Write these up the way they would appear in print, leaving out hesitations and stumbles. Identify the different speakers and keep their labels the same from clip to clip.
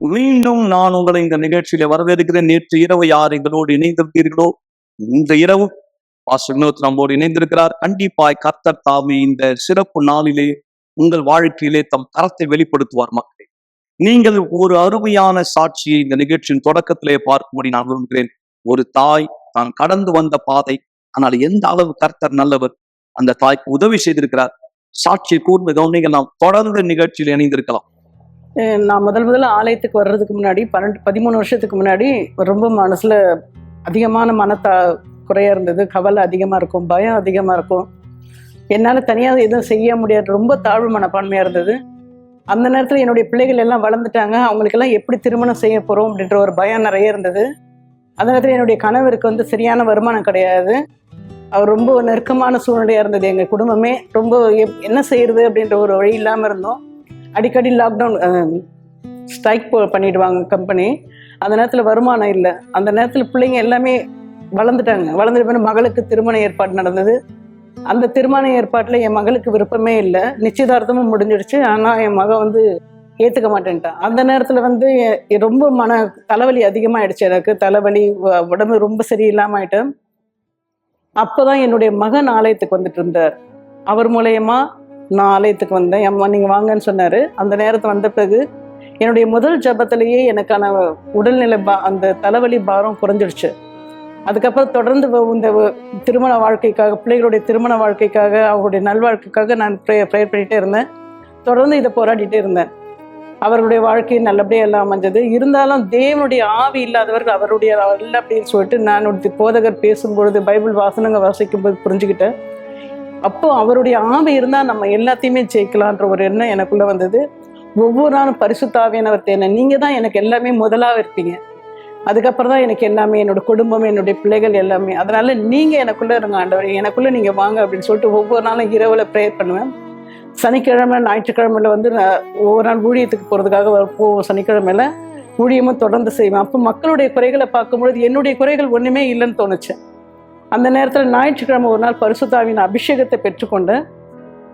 Speaker 1: மீண்டும் நான் உங்களை இந்த நிகழ்ச்சியில வரவேற்கிறேன். நேற்று இரவு யார் எங்களோடு இணைந்திருந்தீர்களோ, இந்த இரவு பாஸ்டர் வினோத் நம்மோடு இணைந்திருக்கிறார். கண்டிப்பாய் கர்த்தர் தாமே இந்த சிறப்பு நாளிலே உங்கள் வாழ்க்கையிலே தம் கரத்தை வெளிப்படுத்துவார். மக்களே, நீங்கள் ஒரு அருமையான சாட்சியை இந்த நிகழ்ச்சியின் தொடக்கத்திலே பார்க்கும்படி நான் விரும்புகிறேன். ஒரு தாய் தான் கடந்து வந்த பாதை, ஆனால் எந்த அளவு கர்த்தர் நல்லவர், அந்த தாய்க்கு உதவி செய்திருக்கிறார். சாட்சியை கூர்ந்து கவனிங்க. நாம் தொடர்ந்து நிகழ்ச்சியில் இணைந்திருக்கலாம்.
Speaker 2: நான் முதல்ல ஆலயத்துக்கு வர்றதுக்கு முன்னாடி 13 வருஷத்துக்கு முன்னாடி ரொம்ப மனசுல அதிகமான குறையா இருந்தது. கவலை அதிகமா இருக்கும், பயம் அதிகமா இருக்கும். என்னால் தனியாக எதுவும் செய்ய முடியாது, ரொம்ப தாழ்வு மனப்பான்மையா இருந்தது. அந்த நேரத்தில் என்னுடைய பிள்ளைகள் எல்லாம் வளர்ந்துட்டாங்க, அவங்களுக்கெல்லாம் எப்படி திருமணம் செய்ய போறோம் அப்படின்ற ஒரு பயம் நிறைய இருந்தது. அந்த நேரத்தில் என்னுடைய கணவருக்கு சரியான வருமானம் கிடையாது. அவர் ரொம்ப நெருக்கமான சூழ்நிலையா இருந்தது. எங்கள் குடும்பமே ரொம்ப என்ன செய்யறது அப்படின்ற ஒரு வழி இல்லாமல் இருந்தோம். அடிக்கடி லாக்டவுன் ஸ்ட்ரைக் பண்ணிடுவாங்க கம்பெனி. அந்த நேரத்தில் வருமானம் இல்லை. அந்த நேரத்தில் பிள்ளைங்க எல்லாமே வளர்ந்துட்டாங்க. வளர்ந்துட்டு மகளுக்கு திருமண ஏற்பாடு நடந்தது. அந்த திருமண ஏற்பாட்டில் என் மகளுக்கு விருப்பமே இல்லை. நிச்சயதார்த்தமும் முடிஞ்சிடுச்சு. ஆனால் என் மகன் ஏற்றுக்க மாட்டேன்ட்டான். அந்த நேரத்தில் ரொம்ப தலைவலி அதிகமாகிடுச்சு. எனக்கு தலைவலி, உடம்பு ரொம்ப சரியில்லாமல் ஆயிட்டேன். அப்போதான் என்னுடைய மகன் ஆலயத்துக்கு வந்துட்டு இருந்தார். அவர் மூலயமா நான் ஆலயத்துக்கு வந்தேன். அம்மா நீங்கள் வாங்கன்னு சொன்னார். அந்த நேரத்தை வந்த பிறகு என்னுடைய முதல் ஜபத்திலேயே எனக்கான உடல்நிலை அந்த தலைவலி பாரம் குறைஞ்சிடுச்சு. அதுக்கப்புறம் தொடர்ந்து இந்த திருமண வாழ்க்கைக்காக, பிள்ளைகளுடைய திருமண வாழ்க்கைக்காக, அவருடைய நல்வாழ்க்கைக்காக நான் ப்ரேயர் பண்ணிகிட்டே இருந்தேன். தொடர்ந்து இதை போராடிட்டே இருந்தேன். அவருடைய வாழ்க்கை நல்லபடியாக எல்லாம் அமைஞ்சது. இருந்தாலும் தேவனுடைய ஆவி இல்லாதவர்கள் அவருடைய இல்லை அப்படின்னு சொல்லிட்டு நான் ஒரு போதகர் பேசும்பொழுது, பைபிள் வாசனங்கள் வாசிக்கும்போது புரிஞ்சுக்கிட்டேன். அப்போ அவருடைய ஆவி இருந்தால் நம்ம எல்லாத்தையுமே ஜெயிக்கலான்ற ஒரு எண்ணம் எனக்குள்ளே வந்தது. ஒவ்வொரு நாளும் பரிசுத்த ஆவியானவர் தேவை, நீங்கள் தான் எனக்கு எல்லாமே முதலாக இருப்பீங்க. அதுக்கப்புறம் தான் எனக்கு எல்லாமே, என்னோட குடும்பம், என்னுடைய பிள்ளைகள் எல்லாமே. அதனால நீங்கள் எனக்குள்ளே இருங்க ஆண்டவர், எனக்குள்ளே நீங்கள் வாங்க அப்படின்னு சொல்லிட்டு ஒவ்வொரு நாளும் இரவில் ப்ரேயர் பண்ணுவேன். சனிக்கிழமை ஞாயிற்றுக்கிழமையில் நான் ஒவ்வொரு நாள் ஊழியத்துக்கு போகிறதுக்காக போவோம். சனிக்கிழமையில் ஊழியமும் தொடர்ந்து செய்வேன். அப்போ மக்களுடைய குறைகளை பார்க்கும்பொழுது என்னுடைய குறைகள் ஒன்றுமே இல்லைன்னு தோணுச்சு. அந்த நேரத்தில் ஞாயிற்றுக்கிழமை ஒரு நாள் பரிசுத்த ஆவியின் அபிஷேகத்தை பெற்றுக்கொண்டேன்.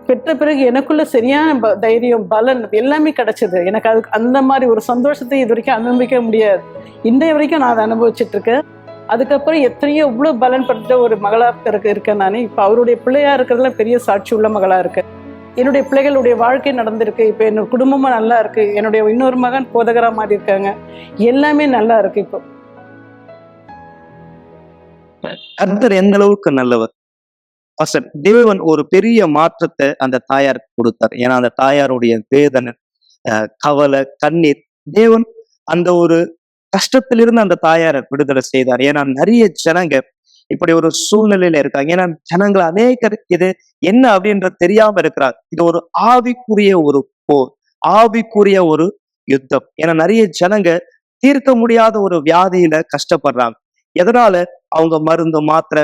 Speaker 2: பெற்ற பிறகு எனக்குள்ள சரியான தைரியம், பலன் எல்லாமே கிடைச்சது. எனக்கு அதுக்கு அந்த மாதிரி ஒரு சந்தோஷத்தை இது வரைக்கும் அனுபவிக்க முடியாது. இன்றைய வரைக்கும் நான் அதை அனுபவிச்சுட்டு இருக்கேன். அதுக்கப்புறம் எத்தனையோ இவ்வளோ பலன் பட்ட ஒரு மகளாக இருக்கேன் நான். இப்போ அவருடைய பிள்ளையா இருக்கிறதுல பெரிய சாட்சி உள்ள மகளாக இருக்கேன். என்னுடைய பிள்ளைகளுடைய வாழ்க்கை நடந்திருக்கு. இப்போ என்னோட குடும்பமும் நல்லா இருக்கு. என்னுடைய இன்னொரு மகன் போதகரா மாதிரி இருக்காங்க. எல்லாமே நல்லா இருக்கு. இப்போ
Speaker 1: கர்த்தர் எந்த அளவுக்கு நல்லவர். தேவன் ஒரு பெரிய மாற்றத்தை அந்த தாயாருக்கு கொடுத்தார். ஏன்னா அந்த தாயாருடைய வேதனை, கவலை, கண்ணீர், தேவன் அந்த ஒரு கஷ்டத்திலிருந்து அந்த தாயாரை விடுதலை செய்தார். ஏன்னா நிறைய ஜனங்க இப்படி ஒரு சூழ்நிலையில இருக்காங்க. ஏன்னா ஜனங்கள் அநேகர் இது என்ன அப்படின்ற தெரியாம இருக்கிறார். இது ஒரு ஆவிக்குரிய ஒரு போர், ஆவிக்குரிய ஒரு யுத்தம். ஏன்னா நிறைய ஜனங்க தீர்க்க முடியாத ஒரு வியாதியில கஷ்டப்படுறாங்க. எதனால? அவங்க மருந்து, மாத்திரை,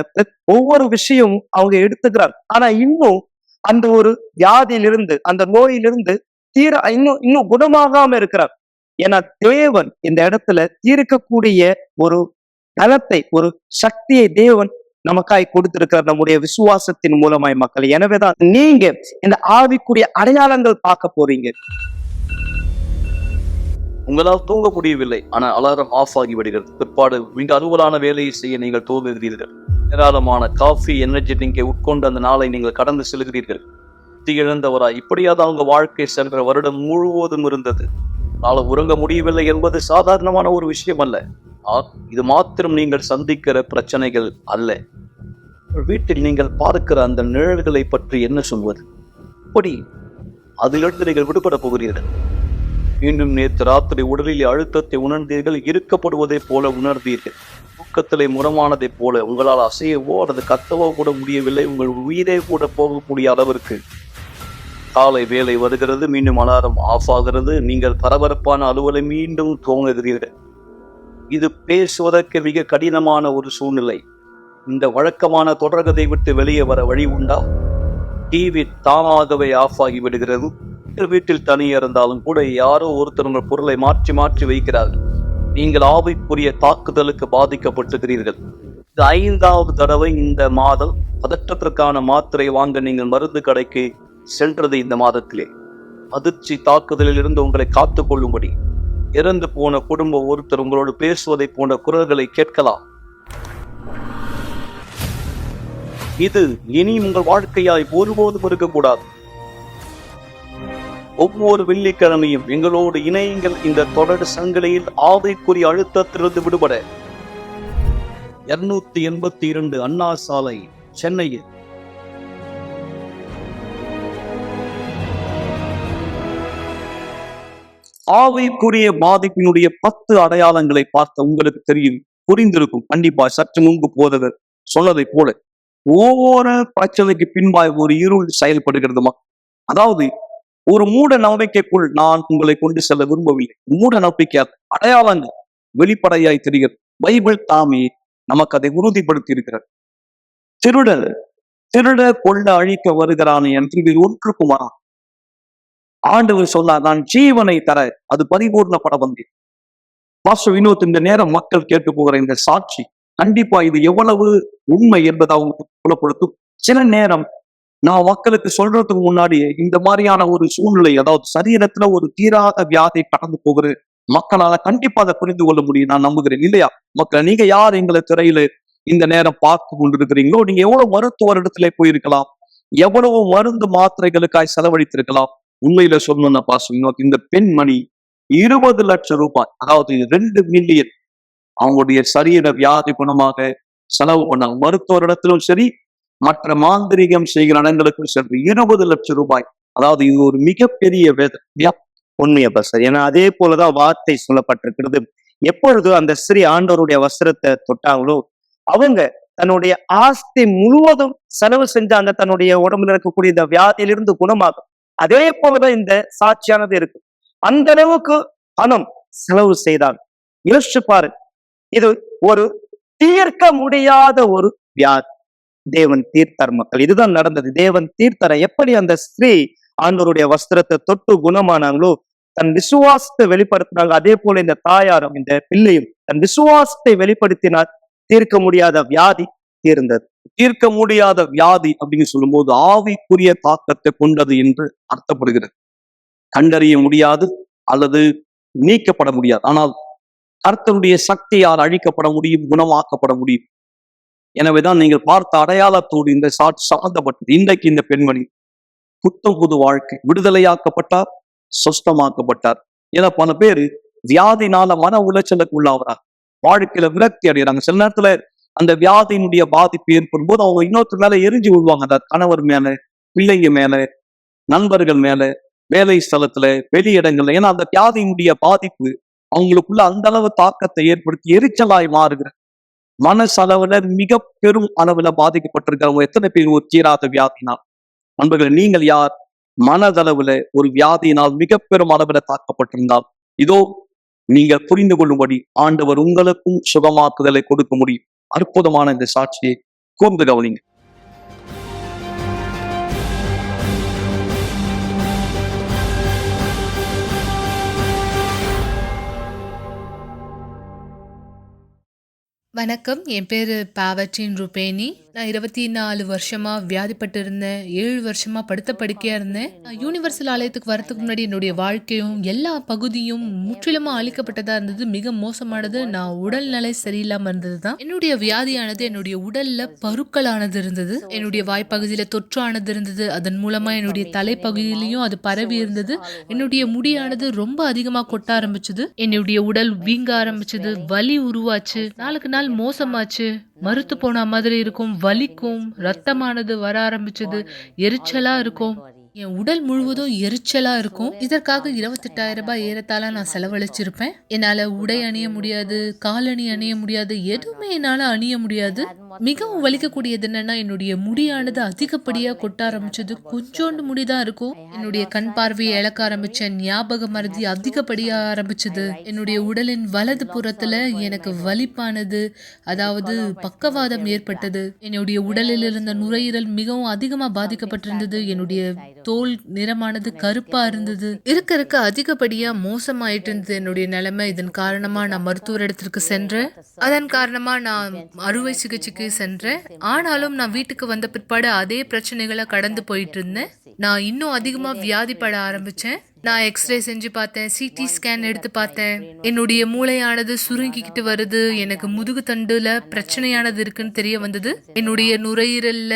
Speaker 1: ஒவ்வொரு விஷயமும் அவங்க எடுத்துக்கிறாங்க. ஆனா இன்னும் அந்த ஒரு வியாதியிலிருந்து, அந்த நோயிலிருந்து இன்னும் குணமாகாம இருக்கிறார். ஏன்னா தேவன் இந்த இடத்துல தீர்க்கக்கூடிய ஒரு பலத்தை, ஒரு சக்தியை தேவன் நமக்காய் கொடுத்திருக்கிறார் நம்முடைய விசுவாசத்தின் மூலமாய் மக்கள். எனவேதான் நீங்க இந்த ஆவிக்குரிய அடையாளங்கள் பார்க்க போறீங்க. உங்களால் தூங்க முடியவில்லை, ஆனால் அலாரம் ஆஃப் ஆகி விடுகிறது. பிற்பாடு மிக அலுவலான வேலையை செய்ய நீங்கள் தோன்றுகிறீர்கள். ஏராளமான காஃபி, எனர்ஜி ட்ரிங்கை உட்கொண்டு அந்த நாளை நீங்கள் கடந்து செல்கிறீர்கள். இழந்தவராய் இப்படியாவது அவங்க வாழ்க்கை சென்ற வருடம் முழுவதும் இருந்தது. நாளை உறங்க முடியவில்லை என்பது சாதாரணமான ஒரு விஷயம் அல்ல. இது மாத்திரம் நீங்கள் சந்திக்கிற பிரச்சனைகள் அல்ல. வீட்டில் நீங்கள் பார்க்கிற அந்த நிழல்களை பற்றி என்ன சொல்வது? இப்படி அதிலிருந்து நீங்கள் விடுபட போகிறீர்கள். மீண்டும் நேற்று ராத்திரி உடலில் அழுத்தத்தை உணர்ந்தீர்கள், இருக்கப்படுவதை போல உணர்ந்தீர்கள். தூக்கத்திலே முரமானதை போல உங்களால் அசையவோ அல்லது கத்தவோ கூட முடியவில்லை. உங்கள் உயிரே கூட போகக்கூடிய அளவிற்கு காலை வேலை வருகிறது, மீண்டும் அலாரம் ஆஃப் ஆகிறது. நீங்கள் பரபரப்பான அலுவலை மீண்டும் துவங்குகிறீர்கள். இது பேசுவதற்கு மிக கடினமான ஒரு சூழ்நிலை. இந்த வழக்கமான தொடர்கதை விட்டு வெளியே வர வழி உண்டா? டிவி தானாகவே ஆஃப் ஆகி விடுகிறது. வீட்டில் தனியே இருந்தாலும் கூட யாரோ ஒருத்தர் உங்கள் பொருளை மாற்றி மாற்றி வைக்கிறார்கள். நீங்கள் ஆவிக்குரிய தாக்குதலுக்கு பாதிக்கப்பட்டுகிறீர்கள். இது 5வது தடவை இந்த மாதம் பதற்றத்திற்கான மாத்திரை வாங்க நீங்கள் மருந்து கடைக்கு சென்றது. இந்த மாதத்திலே அதிர்ச்சி தாக்குதலில் இருந்து உங்களை காத்துக் கொள்ளும்படி இறந்து போன குடும்பம் ஒருத்தர் உங்களோடு பேசுவதை போன்ற குரல்களை கேட்கலாம். இது இனி உங்கள் வாழ்க்கையாய் ஒருபோதும் இருக்கக்கூடாது. ஒவ்வொரு வெள்ளிக்கிழமையும் எங்களோடு இணையுங்கள். இந்த தொடர் சங்கிலியில் ஆவிக்குரிய அழுத்தத்திலிருந்து விடுபட 282 அண்ணா சாலை, சென்னையில் ஆவிக்குரிய பாதிப்பினுடைய 10 அடையாளங்களை பார்த்த உங்களுக்கு தெரியும், புரிந்திருக்கும். கண்டிப்பா சற்று முன்பு போதவர் சொன்னதை போல ஒவ்வொரு பிரச்சனைக்கு பின்பாய் ஒரு இருள் செயல்படுகிறதுமா. அதாவது ஒரு மூட நம்பிக்கைக்குள் நான் உங்களை கொண்டு செல்ல விரும்பவில்லை. மூட நம்பிக்கை அடையாளங்கள் வெளிப்படையாய் தெரிகிறது. பைபிள் தாமே நமக்கு அதை உறுதிப்படுத்தி இருக்கிறது. திருட கொள்ள அழிக்க வருகிறான் என்று இது ஒன்றுக்குமா. ஆண்டவர் சொன்னார், நான் ஜீவனை தர அது பரிபூர்ணப்பட வந்தேன். பாஸ்டர் வினோத், இந்த நேரம் மக்கள் கேட்டு போகிற இந்த சாட்சி கண்டிப்பா இது எவ்வளவு உண்மை என்பதை அவங்க புலப்படுத்தும். சில நேரம் நான் மக்களுக்கு சொல்றதுக்கு முன்னாடியே இந்த மாதிரியான ஒரு சூழ்நிலை, அதாவது சரீரத்துல ஒரு தீராத வியாதி கடந்து போகிற மக்களால கண்டிப்பா அதை புரிந்து கொள்ள முடியும் நான் நம்புகிறேன். இல்லையா மக்கள், நீங்க யார் எங்களை திரையில இந்த நேரம் பார்த்து கொண்டிருக்கிறீங்களோ, நீங்க எவ்வளவு மருத்துவர் இடத்துல போயிருக்கலாம், எவ்வளவு மருந்து மாத்திரைகளுக்காய் செலவழித்திருக்கலாம். உண்மையில சொல்லணும்னா பாஸ்டர், இந்த பெண்மணி 20 லட்சம் ரூபாய், அதாவது 2 மில்லியன் அவங்களுடைய சரீர வியாதி குணமாக செலவு பண்ணாங்க. மருத்துவர் இடத்திலும் சரி, மற்ற மாந்திரிகம் செய்கிற இடங்களுக்கும் சரி 20 லட்சம் ரூபாய். அதாவது இது ஒரு மிகப்பெரிய வேதனை.
Speaker 3: உண்மையா பாஸ்டர்? ஏன்னா அதே போலதான் வார்த்தை சொல்லப்பட்டிருக்கிறது. எப்பொழுது அந்த ஸ்திரீ ஆண்டவருடைய வஸ்திரத்தை தொட்டாங்களோ, அவங்க தன்னுடைய ஆஸ்தி முழுவதும் செலவு செஞ்ச அந்த தன்னுடைய உடம்புல இருக்கக்கூடிய இந்த வியாதியிலிருந்து குணமாகும். அதே போலதான் இந்த சாட்சியானது இருக்கு. அந்த அளவுக்கு பணம் செலவு செய்தாங்க. யோசிச்சு பாரு, இது ஒரு தீர்க்க முடியாத ஒரு வியாதி. தேவன் தீர்த்தார் மக்கள். இதுதான் நடந்தது. தேவன் தீர்த்தார. எப்படி அந்த ஸ்திரீ ஆண்டவருடைய வஸ்திரத்தை தொட்டு குணமானாங்களோ, தன் விசுவாசத்தை வெளிப்படுத்தினாங்க. அதே போல இந்த தாயாரும் இந்த பிள்ளையும் தன் விசுவாசத்தை வெளிப்படுத்தினார். தீர்க்க முடியாத வியாதி தீர்ந்தது.
Speaker 1: தீர்க்க முடியாத வியாதி அப்படின்னு சொல்லும் போது ஆவிக்குரிய தாக்கத்தை கொண்டது என்று அர்த்தப்படுகிறது. கண்டறிய முடியாது அல்லது நீக்கப்பட முடியாது. ஆனால் கர்த்தருடைய சக்தியால் அழிக்கப்பட முடியும், குணமாக்கப்பட முடியும். எனவேதான் நீங்கள் பார்த்த அடையாளத்தோடு இந்த சாட்சி சம்பந்தப்பட்டது. இன்றைக்கு இந்த பெண்மணி புத்தம் புது வாழ்க்கை, விடுதலையாக்கப்பட்டார், சொஸ்தமாக்கப்பட்டார். ஏன்னா பல பேரு வியாதினால மன உளைச்சலுக்கு உள்ளாகிறார், வாழ்க்கையில விரக்தி அடைகிறாங்க. சில நேரத்துல அந்த வியாதியினுடைய பாதிப்பு ஏற்படும் போது அவங்க இன்னொருத்தர் மேல எரிஞ்சு விழுவாங்க. அந்த கணவர் மேல, பிள்ளைங்க மேல, நண்பர்கள் மேல, வேலை ஸ்தலத்துல, வெளி இடங்கள்ல. ஏன்னா அந்த வியாதியினுடைய பாதிப்பு அவங்களுக்குள்ள அந்த அளவு தாக்கத்தை ஏற்படுத்தி எரிச்சலாய் மாறுகிற மனசளவுல மிக பெரும் அளவுல பாதிக்கப்பட்டிருக்கிறவங்க எத்தனை பேர் ஒரு தீராத வியாதினால்? நண்பர்களே, நீங்கள் யார் மனதளவுல ஒரு வியாதியினால் மிக பெரும் அளவுல தாக்கப்பட்டிருந்தால் இதோ நீங்க புரிந்து கொள்ளும்படி ஆண்டவர் உங்களுக்கும் சுகமாக்குதலை கொடுக்க முடியும். அற்புதமான இந்த சாட்சியை கூர்ந்து கவனிங்க.
Speaker 4: வணக்கம், என் பேர் பாவற்றின் ருபேனி. நான் 24 வருஷமா வியாதிப்பட்டு இருந்தேன். 7 வருஷமா படுத்த படுக்கையா இருந்தேன். யூனிவர்சல் ஆலயத்துக்கு வரதுக்கு முன்னாடி என்னுடைய வாழ்க்கையும் எல்லா பகுதியும் முற்றிலுமா அழிக்கப்பட்டதா இருந்தது. மிக மோசமானது. நான் உடல்நிலை சரியில்லாம இருந்தது தான். என்னுடைய வியாதியானது என்னுடைய உடல்ல பருக்களானது இருந்தது. என்னுடைய வாய்ப்பகுதியில தொற்றானது இருந்தது. அதன் மூலமா என்னுடைய தலைப்பகுதியிலையும் அது பரவி இருந்தது. என்னுடைய முடியானது ரொம்ப அதிகமா கொட்ட ஆரம்பிச்சது. என்னுடைய உடல் வீங்க ஆரம்பிச்சது. வலி உருவாச்சு. நாளுக்கு நாள் மோசமாச்சு. மறுத்து போன மாதிரி இருக்கும், வலிக்கும், ரத்தமானது வர ஆரம்பிச்சது, எரிச்சலா இருக்கும். என் உடல் முழுவதும் எரிச்சலா இருக்கும். இதற்காக 28,000 ரூபாய் ஏறத்தாழ நான் செலவழிச்சிருப்பேன். என்னால உடை அணிய முடியாது, காலணி அணிய முடியாது, எதுவுமே என்னால அணிய முடியாது. மிகவும் வலிக்கக்கூடியது என்னன்னா, என்னுடைய முடியானது அதிகப்படியா கொட்ட ஆரம்பிச்சது. கொஞ்சோண்டு முடிதான் இருக்கும். என்னுடைய கண் பார்வையை இழக்க ஆரம்பிச்சேன். ஞாபக மறதி அதிகப்படியா ஆரம்பிச்சது. என்னுடைய உடலின் வலது புறத்துல எனக்கு வலிப்பானது, அதாவது பக்கவாதம் ஏற்பட்டது. என்னுடைய உடலில் இருந்த நுரையீரல் மிகவும் அதிகமா பாதிக்கப்பட்டிருந்தது. என்னுடைய தோல் நிறமானது கருப்பா இருந்தது. இருக்க அதிகப்படியா மோசமாயிட்டு இருந்தது என்னுடைய நிலைமை. இதன் காரணமா நான் மருத்துவர் இடத்திற்கு சென்றேன். அதன் காரணமா நான் அறுவை சிகிச்சைக்கு சென்றேன். ஆனாலும் நான் வீட்டுக்கு வந்த பிற்பாடு அதே பிரச்சனைகளை கடந்து போயிட்டு இருந்தேன். நான் இன்னும் அதிகமா வியாதிப்பட ஆரம்பிச்சேன். நான் எக்ஸ்ரே செஞ்சு பார்த்தேன், சிடி ஸ்கேன் எடுத்து பார்த்தேன். என்னுடைய மூளையானது சுருங்கிக்கிட்டு வருது. எனக்கு முதுகு தண்டுல பிரச்சனையானது இருக்குன்னு தெரிய வந்தது. என்னுடைய நுரையீரல்ல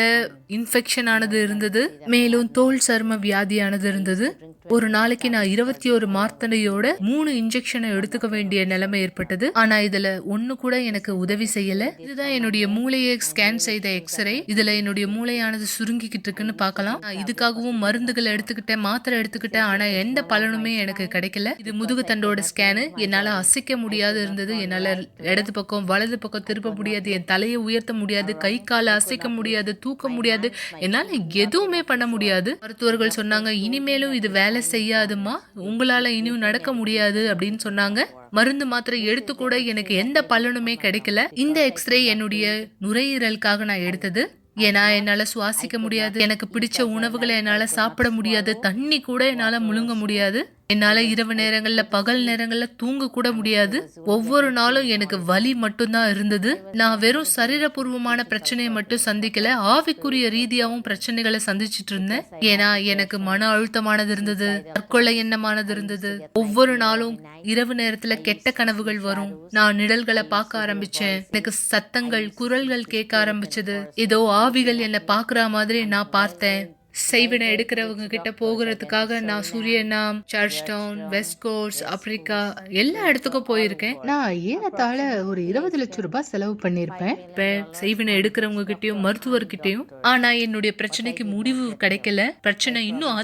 Speaker 4: இன்ஃபெக்ஷன் ஆனது இருந்தது. மேலும் தோல் சர்ம வியாதியானது இருந்தது. ஒரு நாளைக்கு நான் 21 மாத்திரையோட 3 இன்ஜெக்ஷனை எடுத்துக்க வேண்டிய நிலைமை ஏற்பட்டது. ஆனா இதுல ஒண்ணு கூட எனக்கு உதவி செய்யல. இதுதான் என்னுடைய மூளையை ஸ்கேன் செய்த எக்ஸ்ரே. இதுல என்னுடைய மூளையானது சுருங்கிக்கிட்டு இருக்குன்னு பார்க்கலாம். நான் இதுக்காகவும் மருந்துகளை எடுத்துக்கிட்டேன், மாத்திரை எடுத்துக்கிட்டேன். ஆனா எந்த பலனுமே எனக்கு கிடைக்கல. இது முதுகு தண்டோட ஸ்கேனு. என்னால அசைக்க முடியாது இருந்தது. என்னால இடது பக்கம் வலது பக்கம் திருப்ப முடியாது. என் தலையை உயர்த்த முடியாது. கை காலை அசைக்க முடியாது, தூக்க முடியாது. என்னால எதுவுமே பண்ண முடியாது. மருத்துவர்கள் சொன்னாங்க, இனிமேலும் இது வேலை செய்யாதுமா, உங்களால இனியும் நடக்க முடியாது அப்படின்னு சொன்னாங்க. மருந்து மாத்திரை எடுத்து கூட எனக்கு எந்த பலனுமே கிடைக்கல. இந்த எக்ஸ்ரே என்னுடைய நுரையீரலுக்காக நான் எடுத்தது. ஏன்னா என்னால சுவாசிக்க முடியாது, எனக்கு பிடிச்ச உணவுகளை என்னால சாப்பிட முடியாது, தண்ணி கூட என்னால முழுங்க முடியாது, என்னால இரவு நேரங்கள்ல பகல் நேரங்கள்ல தூங்க கூட முடியாது. ஒவ்வொரு நாளும் எனக்கு வலி மட்டும்தான் இருந்தது. நான் வெறும் சரீரபூர்வமான பிரச்சனையை மட்டும் சந்திக்கல, ஆவிக்குரிய ரீதியாவும் பிரச்சனைகளை சந்திச்சிட்டு இருந்தேன். ஏன்னா எனக்கு மன அழுத்தமானது இருந்தது, தற்கொலை எண்ணமானது இருந்தது. ஒவ்வொரு நாளும் இரவு நேரத்துல கெட்ட கனவுகள் வரும். நான் நிழல்களை பார்க்க ஆரம்பிச்சேன். எனக்கு சத்தங்கள், குரல்கள் கேட்க ஆரம்பிச்சது. ஏதோ ஆவிகள் என்னை பாக்குற மாதிரி நான் பார்த்தேன். செய்வினை எடுக்கிறவங்க கிட்ட போகிறதுக்காக நான் சூரியனாம், church town, west coast, Africa எல்லா இடத்துக்கும் போயிருக்கேன். நான் ஏறத்தாழ ஒரு 20 லட்சம் ரூபாய் செலவு பண்ணிருப்பேன் செய்வினை எடுக்கிறவங்க கிட்டயும் மருத்துவர்கிட்டயும். ஆனா என்னுடைய பிரச்சனைக்கு முடிவு கிடைக்கல. பிரச்சனை இன்னும்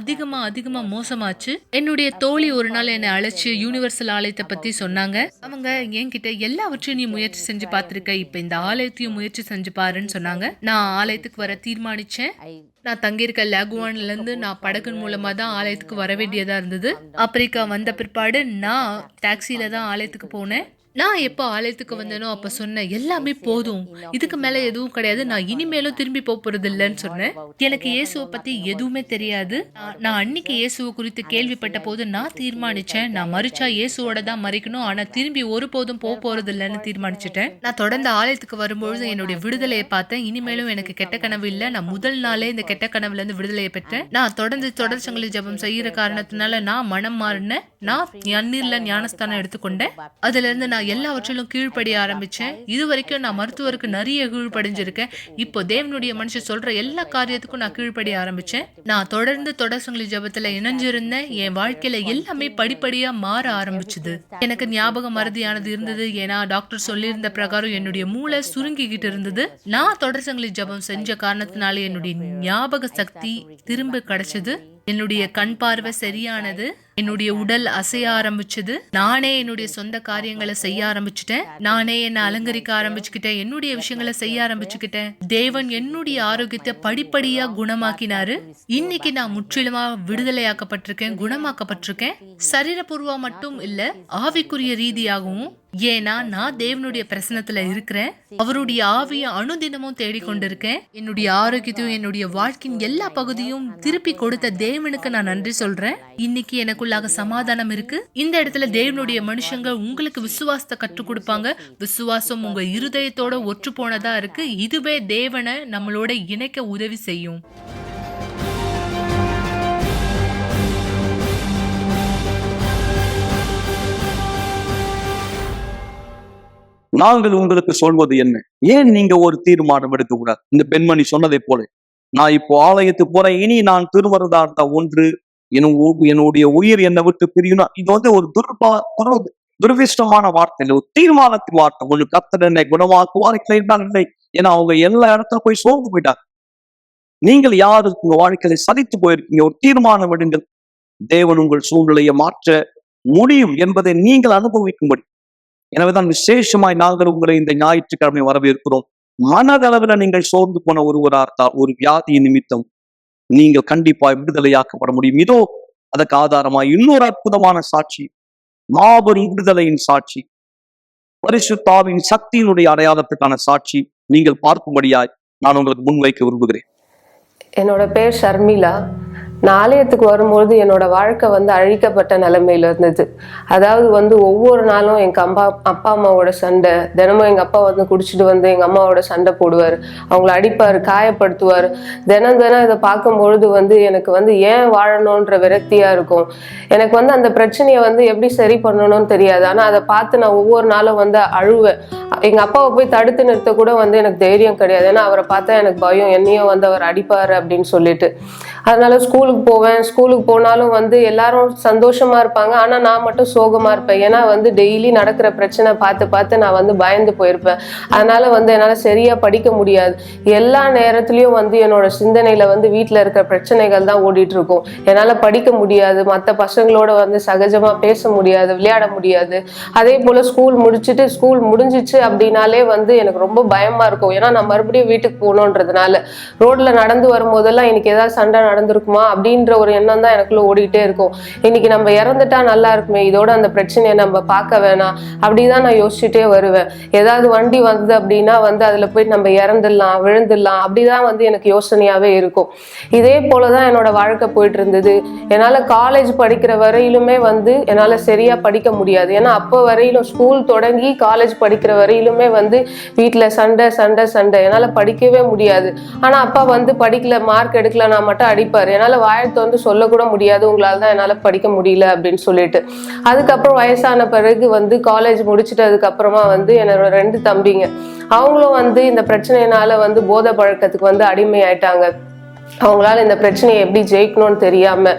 Speaker 4: அதிகமா மோசமாச்சு. என்னுடைய தோழி ஒரு நாள் என்னை அழைச்சு யூனிவர்சல் ஆலயத்தை பத்தி சொன்னாங்க. அவங்க என்கிட்ட எல்லாவற்றையும் நீ முயற்சி செஞ்சு பார்த்திருக்க, இப்ப இந்த ஆலயத்தையும் முயற்சி செஞ்சு பாருன்னு சொன்னாங்க. நான் ஆலயத்துக்கு வர தீர்மானிச்சேன். நான் தங்கியிருக்க லாகுவான்ல இருந்து நான் படகு மூலமா தான் ஆலயத்துக்கு வர வேண்டியதா இருந்தது. ஆப்பிரிக்கா வந்த பிற்பாடு நான் டாக்ஸில தான் ஆலயத்துக்கு போனேன். நான் எப்போ ஆலயத்துக்கு வந்தேனோ அப்ப சொன்னேன், எல்லாமே போதும், இதுக்கு மேல எதுவும் கிடையாது, நான் இனிமேலும் திரும்பி போறது இல்லைன்னு சொன்னேன். எனக்கு இயேசுவை பத்தி எதுவுமே தெரியாது. நான் அன்னைக்கு இயேசுவை குறித்து கேள்விப்பட்ட போது நான் தீர்மானிச்சேன், நான் மறிச்சா இயேசுவோட தான் மறிக்கணும், ஆனா திரும்பி ஒருபோதும் போறது இல்லைன்னு தீர்மானிச்சுட்டேன். நான் தொடர்ந்து ஆலயத்துக்கு வரும்பொழுது என்னுடைய விடுதலையை பார்த்தேன். இனிமேலும் எனக்கு கெட்ட கனவு இல்லை. நான் முதல் நாளே இந்த கெட்ட கனவுல இருந்து விடுதலையை பெற்றேன். நான் தொடர் சங்கிலி ஜபம் செய்யற காரணத்தினால நான் மனம் மாறினேன். நான் ஞானீர்ல ஞானஸ்தானம் எடுத்துக்கொண்டேன். அதுல இருந்து நான் எல்லாவற்றிலும் கீழ்ப்படிய ஆரம்பிச்சேன். இது வரைக்கும் நான் மருத்துவருக்கு நிறைய கீழ்ப்படிஞ்சிருக்கேன். இப்போ தேவனுடைய மனுஷன் சொல்ற எல்லா காரியத்துக்கும் நான் கீழ்ப்படிய ஆரம்பிச்சேன். நான் தொடர்ந்து தொடர்சங்கிலி ஜபத்துல இணைஞ்சிருந்தேன். என் வாழ்க்கையில எல்லாமே படிப்படியா மாற ஆரம்பிச்சது. எனக்கு ஞாபக மறதியானது இருந்தது. ஏன்னா டாக்டர் சொல்லியிருந்த பிரகாரம் என்னுடைய மூளை சுருங்கிக்கிட்டு இருந்தது. நான் தொடர்சங்கிலி ஜபம் செஞ்ச காரணத்தினால என்னுடைய ஞாபக சக்தி திரும்ப கிடைச்சது. என்னுடைய கண் பார்வை சரியானது. என்னுடைய உடல் அசைய ஆரம்பிச்சது. நானே என்னுடைய சொந்த காரியங்களை செய்ய ஆரம்பிச்சுட்டேன். நானே என்னை அலங்கரிக்க ஆரம்பிச்சுக்கிட்டேன். என்னுடைய விஷயங்களை செய்ய ஆரம்பிச்சுக்கிட்டேன். தேவன் என்னுடைய ஆரோக்கியத்தை படிப்படியா குணமாக்கினாரு. இன்னைக்கு நான் முற்றிலுமா விடுதலையாக்கப்பட்டிருக்கேன், குணமாக்கப்பட்டிருக்கேன். சரீரபூர்வா மட்டும் இல்ல, ஆவிக்குரிய ரீதியாகவும். ஏன்னா நான் தேவனுடைய பிரசனத்துல இருக்கிறேன். அவருடைய ஆவியை அனுதினமும் தேடிக்கொண்டிருக்கேன். என்னுடைய ஆரோக்கியத்தையும் என்னுடைய வாழ்க்கையின் எல்லா பகுதியும் திருப்பி கொடுத்த தேவனுக்கு நான் நன்றி சொல்றேன். இன்னைக்கு எனக்குள்ளாக சமாதானம் இருக்கு. இந்த இடத்துல தேவனுடைய மனுஷங்க உங்களுக்கு விசுவாசத்தை கற்றுக் கொடுப்பாங்க. விசுவாசம் உங்க இருதயத்தோட ஒற்று போனதா இருக்கு. இதுவே தேவனை நம்மளோட இணைக்க உதவி செய்யும்.
Speaker 1: நாங்கள் உங்களுக்கு சொல்வது என்ன? ஏன் நீங்க ஒரு தீர்மானம் எடுக்க கூடாது? இந்த பெண்மணி சொன்னதை போல, நான் இப்போ ஆலயத்துக்கு போறேன், இனி நான் திருவரதா இருந்தா ஒன்று என்னுடைய உயிர் என்னை விட்டு பிரியணும். இது வந்து ஒரு துரதிஷ்டமான வார்த்தை இல்லை, ஒரு தீர்மானத்தின் வார்த்தை. கொஞ்சம் கர்த்தர் என்னை குணமாக்குவார் இல்லை. ஏன்னா அவங்க எல்லா இடத்துல போய் சோர்ந்து போயிட்டாங்க. நீங்கள் யாருக்கு உங்க வாழ்க்கையை சதித்து போயிருக்கீங்க? ஒரு தீர்மானம் விடுங்கள். தேவன் உங்கள் சூழ்நிலையை மாற்ற முடியும் என்பதை நீங்கள் அனுபவிக்கும்படி. எனவேதான் விசேஷமாய் நாங்கள் உங்களை இந்த ஞாயிற்றுக்கிழமை வரவேற்கிறோம். மனதளவில் நீங்கள் சோர்ந்து போன ஒருவராக இருந்தால், ஒரு வியாதி நிமித்தம் நீங்கள் கண்டிப்பாய் விடுதலையாக்கப்பட முடியும். இதோ அதற்கு ஆதாரமாய் இன்னொரு அற்புதமான சாட்சி, மாபெரும் விடுதலையின் சாட்சி, பரிசுத்தாவின் சக்தியினுடைய அடையாளத்துக்கான சாட்சி நீங்கள் பார்க்கும்படியாய் நான் உங்களுக்கு முன்வைக்க விரும்புகிறேன்.
Speaker 5: என்னோட பேர் ஷர்மிளா. நான் ஆலயத்துக்கு வரும்போது என்னோட வாழ்க்கை வந்து அழிக்கப்பட்ட நிலைமையில இருந்தது. அதாவது வந்து ஒவ்வொரு நாளும் எங்க அப்பா அம்மாவோட சண்டை, தினமும் எங்க அப்பா வந்து குடிச்சிட்டு வந்து எங்க அம்மாவோட சண்டை போடுவார், அவங்கள அடிப்பார், காயப்படுத்துவார். தினம் இதை பார்க்கும்பொழுது வந்து எனக்கு வந்து ஏன் வாழணுன்ற விரக்தியா இருக்கும். எனக்கு வந்து அந்த பிரச்சனையை வந்து எப்படி சரி பண்ணணும்னு தெரியாது. ஆனா அதை பார்த்து நான் ஒவ்வொரு நாளும் வந்து அழுவேன். எங்க அப்பாவை போய் தடுத்து நிறுத்த கூட வந்து எனக்கு தைரியம் கிடையாது. ஏன்னா அவரை பார்த்தா எனக்கு பயம், என்னையும் வந்து அவர் அடிப்பாரு அப்படின்னு சொல்லிட்டு. அதனால ஸ்கூலுக்கு போவேன். ஸ்கூலுக்கு போனாலும் வந்து எல்லாரும் சந்தோஷமா இருப்பாங்க, ஆனா நான் மட்டும் சோகமா இருப்பேன். ஏன்னா வந்து டெய்லி நடக்கிற பிரச்சனை பார்த்து பார்த்து நான் வந்து பயந்து போயிருப்பேன். அதனால வந்து என்னால சரியா படிக்க முடியாது. எல்லா நேரத்துலயும் வந்து என்னோட சிந்தனையில வந்து வீட்டுல இருக்கிற பிரச்சனைகள் தான் ஓடிட்டு இருக்கும். என்னால படிக்க முடியாது, மற்ற பசங்களோட வந்து சகஜமா பேச முடியாது, விளையாட முடியாது. அதே போல ஸ்கூல் முடிஞ்சிச்சு அப்படின்னாலே வந்து எனக்கு ரொம்ப பயமா இருக்கும். ஏன்னா நான் மறுபடியும் வீட்டுக்கு போகணுன்றதுனால ரோட்ல நடந்து வரும்போதெல்லாம் இன்னைக்கு ஏதாவது சண்டை நடந்திருக்குமா அப்படின்ற ஒரு எண்ணம் தான் எனக்குள்ள ஓடிட்டே இருக்கும். இன்னைக்கு நம்ம இறந்துட்டா நல்லா இருக்குமே, இதோட அந்த பிரச்சனையை நம்ம பார்க்க வேணாம் அப்படிதான் நான் யோசிச்சுட்டே வருவேன். ஏதாவது வண்டி வந்தது அப்படின்னா வந்து அதுல போய் நம்ம இறந்துடலாம், விழுந்துடலாம், அப்படிதான் வந்து எனக்கு யோசனையாவே இருக்கும். இதே போலதான் என்னோட வாழ்க்கை போயிட்டு இருந்தது. என்னால காலேஜ் படிக்கிற வரையிலுமே வந்து என்னால சரியா படிக்க முடியாது. ஏன்னா அப்போ வரையிலும் ஸ்கூல் தொடங்கி காலேஜ் படிக்கிற வரையிலுமே வந்து வீட்டுல சண்டை சண்டை சண்டை, என்னால படிக்கவே முடியாது. ஆனா அப்பா வந்து படிக்கல, மார்க் எடுக்கல நான் மட்டும் அடிப்பாரு. என்னால வாயத்தை வந்து சொல்லக்கூட முடியாது, உங்களால தான் என்னால படிக்க முடியல அப்படின்னு சொல்லிட்டு. அதுக்கப்புறம் வயசான பிறகு வந்து காலேஜ் முடிச்சுட்டதுக்கு அப்புறமா வந்து என்னோட 2 தம்பிங்க, அவங்களும் வந்து இந்த பிரச்சனையினால வந்து போதை பழக்கத்துக்கு வந்து அடிமை ஆயிட்டாங்க. அவங்களால இந்த பிரச்சனையை எப்படி ஜெயிக்கணும்னு தெரியாம